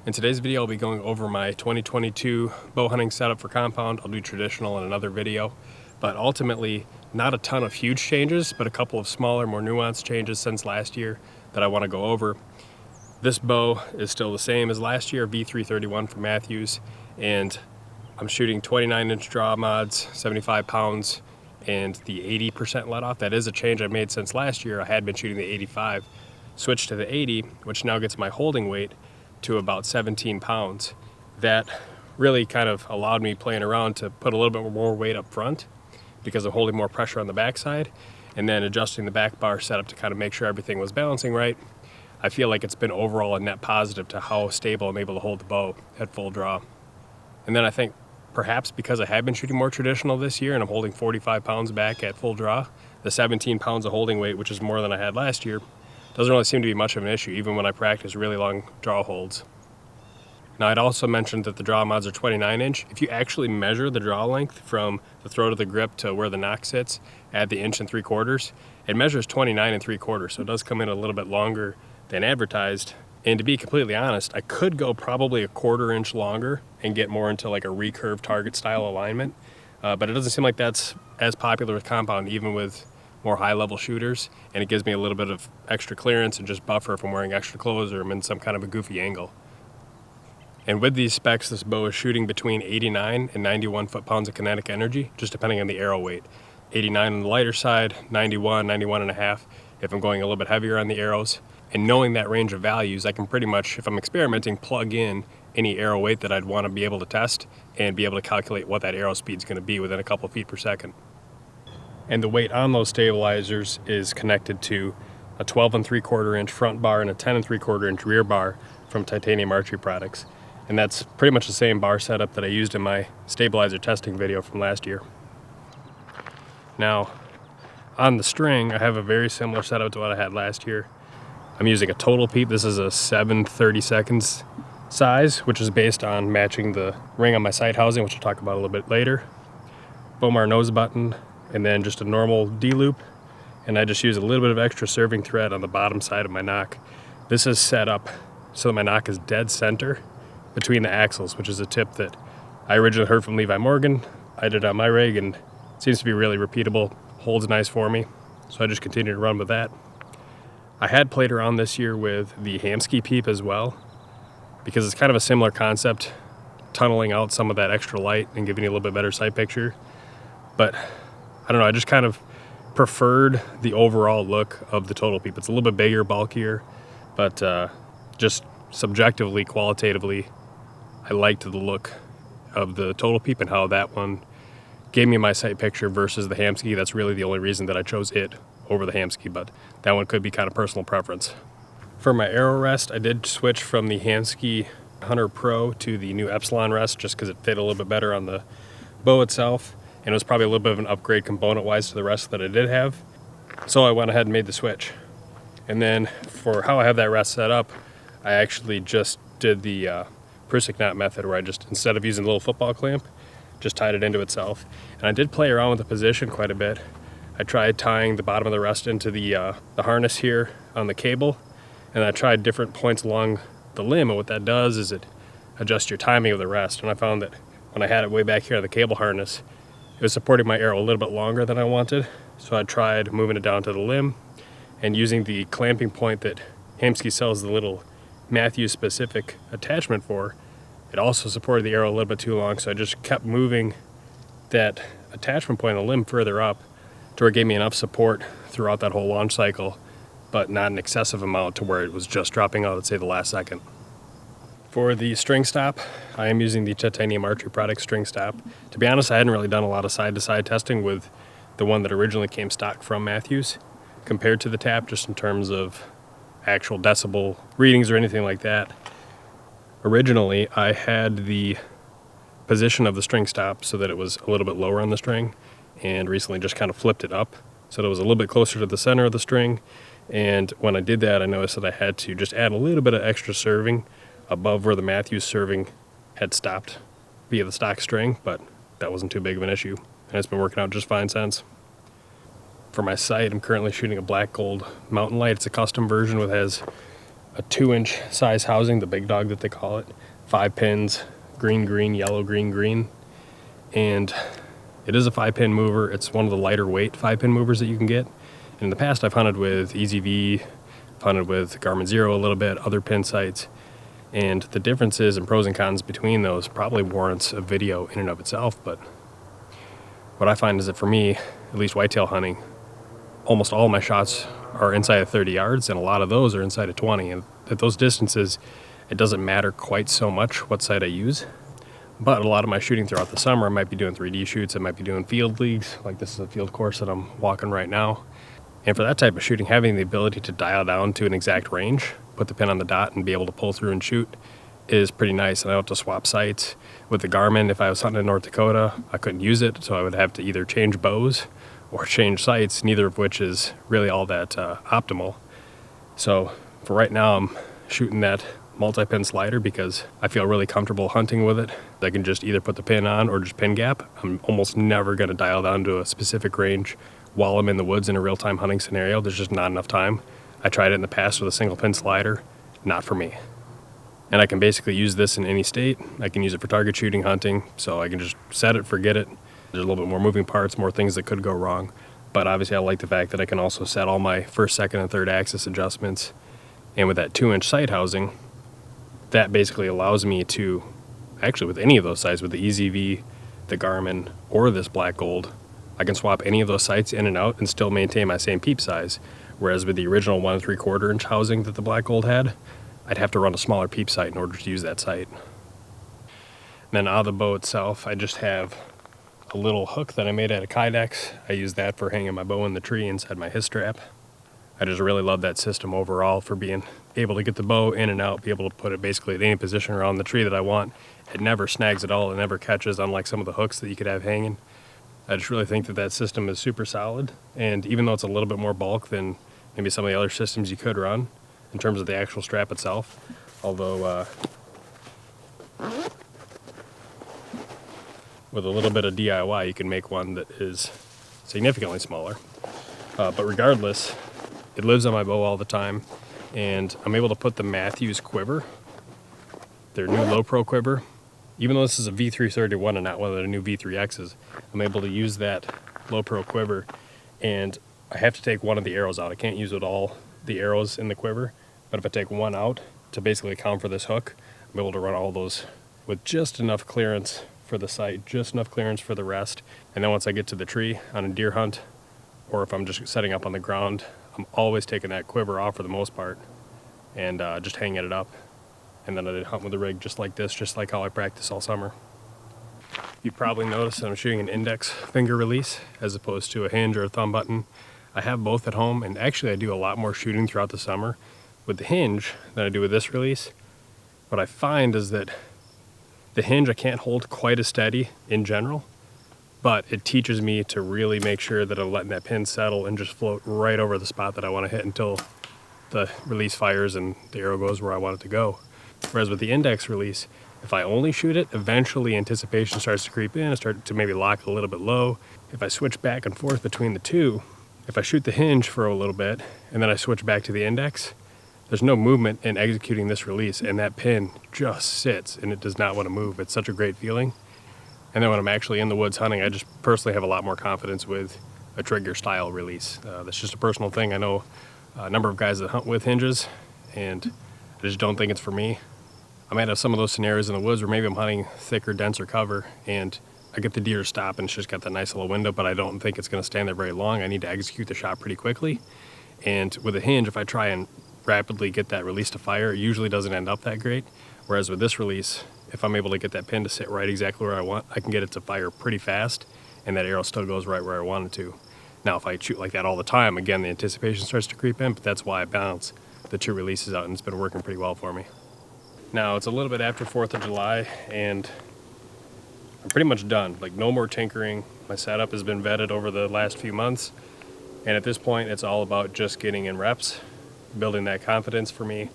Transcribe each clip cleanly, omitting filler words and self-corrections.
In today's video, I'll be going over my 2022 bow hunting setup for compound. I'll do traditional in another video, but ultimately not a ton of huge changes, but a couple of smaller, more nuanced changes since last year that I want to go over. This bow is still the same as last year, V331 from Matthews, and I'm shooting 29-inch draw mods, 75 pounds, and the 80% let off. That is a change I made since last year. I had been shooting the 85, switched to the 80, which now gets my holding weight to about 17 pounds. That really kind of allowed me playing around to put a little bit more weight up front because of holding more pressure on the backside, and then adjusting the back bar setup to kind of make sure everything was balancing right. I feel like it's been overall a net positive to how stable I'm able to hold the bow at full draw. And then I think perhaps because I have been shooting more traditional this year and I'm holding 45 pounds back at full draw, the 17 pounds of holding weight, which is more than I had last year, doesn't really seem to be much of an issue, even when I practice really long draw holds. Now, I'd also mentioned that the draw mods are 29-inch. If you actually measure the draw length from the throat of the grip to where the nock sits, add the 1 3/4, it measures 29 3/4, so it does come in a little bit longer than advertised. And to be completely honest, I could go probably a 1/4 inch longer and get more into like a recurve target style alignment, but it doesn't seem like that's as popular with compound, even with more high-level shooters, and it gives me a little bit of extra clearance and just buffer if I'm wearing extra clothes or I'm in some kind of a goofy angle. And with these specs, this bow is shooting between 89 and 91 foot-pounds of kinetic energy, just depending on the arrow weight. 89 on the lighter side, 91, 91 and a half if I'm going a little bit heavier on the arrows. And knowing that range of values, I can pretty much, if I'm experimenting, plug in any arrow weight that I'd want to be able to test and be able to calculate what that arrow speed is going to be within a couple feet per second. And the weight on those stabilizers is connected to a 12 3/4 inch front bar and a 10 3/4 inch rear bar from Titanium Archery Products. And that's pretty much the same bar setup that I used in my stabilizer testing video from last year. Now, on the string, I have a very similar setup to what I had last year. I'm using a Total Peep. This is a 7/32 size, which is based on matching the ring on my sight housing, which I'll talk about a little bit later. Bowmar nose button, and then just a normal D-loop. And I just use a little bit of extra serving thread on the bottom side of my nock. This is set up so that my nock is dead center between the axles, which is a tip that I originally heard from Levi Morgan. I did it on my rig, and it seems to be really repeatable, holds nice for me, so I just continue to run with that. I had played around this year with the Hamskea Peep as well, because it's kind of a similar concept, tunneling out some of that extra light and giving you a little bit better sight picture. But I don't know, I just kind of preferred the overall look of the Total Peep. It's a little bit bigger, bulkier, but just subjectively, qualitatively, I liked the look of the Total Peep and how that one gave me my sight picture versus the Hamskea. That's really the only reason that I chose it over the Hamskea, but that one could be kind of personal preference. For my arrow rest, I did switch from the Hamskea Hunter Pro to the new Epsilon rest just because it fit a little bit better on the bow itself, and it was probably a little bit of an upgrade component-wise to the rest that I did have. So I went ahead and made the switch. And then for how I have that rest set up, I actually just did the Prusik knot method, where I just, instead of using the little football clamp, just tied it into itself. And I did play around with the position quite a bit. I tried tying the bottom of the rest into the harness here on the cable, and I tried different points along the limb, and what that does is it adjusts your timing of the rest. And I found that when I had it way back here on the cable harness, it was supporting my arrow a little bit longer than I wanted, so I tried moving it down to the limb and using the clamping point that Hamskea sells the little Matthews specific attachment for. It also supported the arrow a little bit too long, so I just kept moving that attachment point on the limb further up to where it gave me enough support throughout that whole launch cycle, but not an excessive amount to where it was just dropping out at, say, the last second. For the string stop, I am using the Titanium Archery Products string stop. To be honest, I hadn't really done a lot of side-to-side testing with the one that originally came stock from Matthews compared to the tap, just in terms of actual decibel readings or anything like that. Originally, I had the position of the string stop so that it was a little bit lower on the string, and recently just kind of flipped it up so that it was a little bit closer to the center of the string. And when I did that, I noticed that I had to just add a little bit of extra serving above where the Matthews serving had stopped via the stock string, but that wasn't too big of an issue, and it's been working out just fine since. For my sight, I'm currently shooting a black gold mountain light. It's a custom version, which has a 2-inch size housing, the big dog that they call it, 5 pins, green, green, yellow, green, green. And it is a 5-pin mover. It's one of the lighter weight 5-pin movers that you can get. And in the past, I've hunted with EZV, I've hunted with Garmin Zero a little bit, other pin sites. And the differences and pros and cons between those probably warrants a video in and of itself. But what I find is that for me, at least whitetail hunting, almost all my shots are inside of 30 yards, and a lot of those are inside of 20. And at those distances, it doesn't matter quite so much what sight I use. But a lot of my shooting throughout the summer, I might be doing 3D shoots, I might be doing field leagues, like this is a field course that I'm walking right now. And for that type of shooting, having the ability to dial down to an exact range, put the pin on the dot and be able to pull through and shoot is pretty nice. And I don't have to swap sights. With the Garmin, if I was hunting in North Dakota, I couldn't use it, so I would have to either change bows or change sights, neither of which is really all that optimal. So for right now, I'm shooting that multi-pin slider because I feel really comfortable hunting with it. I can just either put the pin on or just pin gap. I'm almost never going to dial down to a specific range while I'm in the woods in a real-time hunting scenario. There's just not enough time. I tried it in the past with a single pin slider. Not for me. And I can basically use this in any state. I can use it for target shooting, hunting, so I can just set it, forget it. There's a little bit more moving parts, more things that could go wrong. But obviously I like the fact that I can also set all my first, second, and third axis adjustments. And with that 2-inch sight housing, that basically allows me to, actually with any of those sights, with the EZV, the Garmin, or this Black Gold, I can swap any of those sights in and out and still maintain my same peep size. Whereas with the original 1 3/4 inch housing that the Black Gold had, I'd have to run a smaller peep sight in order to use that sight. And then out of the bow itself, I just have a little hook that I made out of Kydex. I use that for hanging my bow in the tree inside my his strap. I just really love that system overall for being able to get the bow in and out, be able to put it basically at any position around the tree that I want. It never snags at all, it never catches, unlike some of the hooks that you could have hanging. I just really think that that system is super solid, and even though it's a little bit more bulk than maybe some of the other systems you could run in terms of the actual strap itself, although with a little bit of DIY you can make one that is significantly smaller. But regardless, it lives on my bow all the time, and I'm able to put the Matthews quiver, their new low pro quiver, even though this is a V331 and not one of the new V3Xs, I'm able to use that low pro quiver, and I have to take one of the arrows out. I can't use it all the arrows in the quiver, but if I take one out to basically account for this hook, I'm able to run all those with just enough clearance for the sight, just enough clearance for the rest. And then once I get to the tree on a deer hunt, or if I'm just setting up on the ground, I'm always taking that quiver off for the most part and just hanging it up. And then I did hunt with the rig just like this, just like how I practice all summer. You probably noticed that I'm shooting an index finger release as opposed to a hinge or a thumb button. I have both at home, and actually I do a lot more shooting throughout the summer with the hinge than I do with this release. What I find is that the hinge I can't hold quite as steady in general, but it teaches me to really make sure that I'm letting that pin settle and just float right over the spot that I want to hit until the release fires and the arrow goes where I want it to go. Whereas with the index release, if I only shoot it, eventually anticipation starts to creep in, I start to maybe lock a little bit low. If I switch back and forth between the two, if I shoot the hinge for a little bit and then I switch back to the index, there's no movement in executing this release, and that pin just sits and it does not want to move. It's such a great feeling. And then when I'm actually in the woods hunting, I just personally have a lot more confidence with a trigger style release. That's just a personal thing. I know a number of guys that hunt with hinges, and I just don't think it's for me. I might have some of those scenarios in the woods where maybe I'm hunting thicker, denser cover, and I get the deer to stop and it's just got that nice little window, but I don't think it's going to stand there very long. I need to execute the shot pretty quickly. And with a hinge, if I try and rapidly get that release to fire, it usually doesn't end up that great. Whereas with this release, if I'm able to get that pin to sit right exactly where I want, I can get it to fire pretty fast, and that arrow still goes right where I want it to. Now, if I shoot like that all the time, again, the anticipation starts to creep in, but that's why I balance the two releases out, and it's been working pretty well for me. Now, it's a little bit after 4th of July, and I'm pretty much done. Like, no more tinkering. My setup has been vetted over the last few months, and at this point, it's all about just getting in reps, building that confidence for me,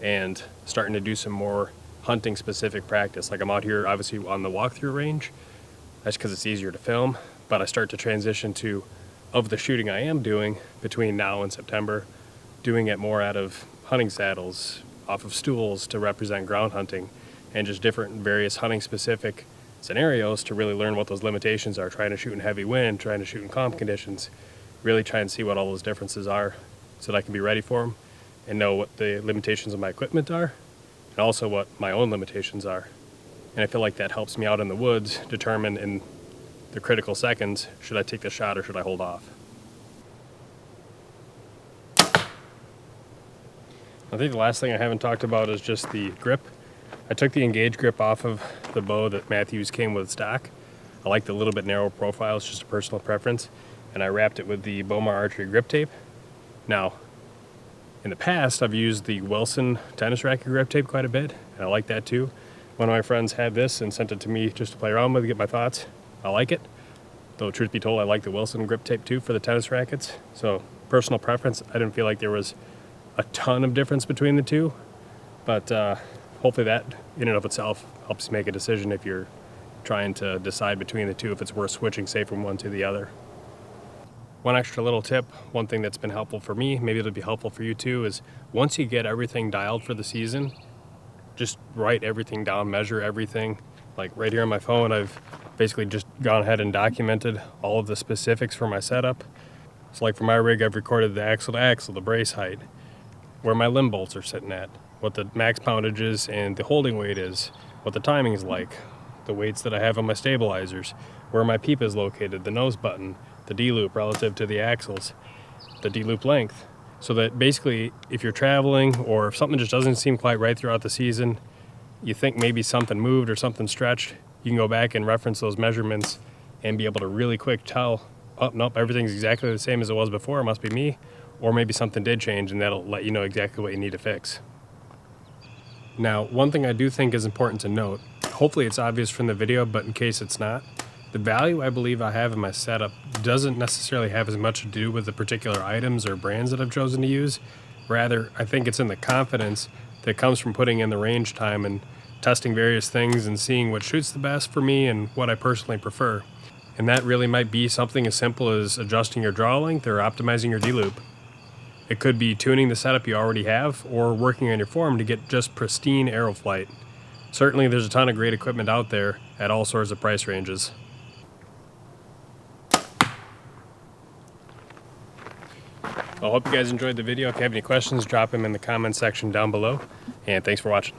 and starting to do some more hunting specific practice. Like, I'm out here obviously on the walkthrough range, that's because it's easier to film, but I start to transition to, of the shooting I am doing between now and September, doing it more out of hunting saddles, off of stools to represent ground hunting, and just different various hunting specific scenarios to really learn what those limitations are, trying to shoot in heavy wind, trying to shoot in calm conditions, really try and see what all those differences are so that I can be ready for them and know what the limitations of my equipment are and also what my own limitations are. And I feel like that helps me out in the woods determine in the critical seconds, should I take the shot or should I hold off? I think the last thing I haven't talked about is just the grip. I took the Engage grip off of the bow that Matthews came with stock. I like the little bit narrow profile, it's just a personal preference. And I wrapped it with the Bowmar Archery grip tape. Now, in the past, I've used the Wilson tennis racket grip tape quite a bit, and I like that too. One of my friends had this and sent it to me just to play around with, get my thoughts. I like it. Though, truth be told, I like the Wilson grip tape too for the tennis rackets. So, personal preference, I didn't feel like there was a ton of difference between the two, but hopefully that in and of itself helps make a decision if you're trying to decide between the two, if it's worth switching, say, from one to the other. One extra little tip, one thing that's been helpful for me, maybe it'll be helpful for you too, is once you get everything dialed for the season, just write everything down, measure everything. Like right here on my phone, I've basically just gone ahead and documented all of the specifics for my setup. So like for my rig, I've recorded the axle to axle, the brace height, where my limb bolts are sitting at, what the max poundage is and the holding weight is, what the timing is like, the weights that I have on my stabilizers, where my peep is located, the nose button, the D-loop relative to the axles, the D-loop length. So that basically if you're traveling or if something just doesn't seem quite right throughout the season, you think maybe something moved or something stretched, you can go back and reference those measurements and be able to really quick tell, oh, nope, everything's exactly the same as it was before, it must be me. Or maybe something did change and that'll let you know exactly what you need to fix. Now, one thing I do think is important to note, hopefully it's obvious from the video, but in case it's not, the value I believe I have in my setup doesn't necessarily have as much to do with the particular items or brands that I've chosen to use. Rather, I think it's in the confidence that comes from putting in the range time and testing various things and seeing what shoots the best for me and what I personally prefer. And that really might be something as simple as adjusting your draw length or optimizing your D-loop. It could be tuning the setup you already have or working on your form to get just pristine arrow flight. Certainly there's a ton of great equipment out there at all sorts of price ranges. I hope you guys enjoyed the video. If you have any questions, drop them in the comments section down below. And thanks for watching.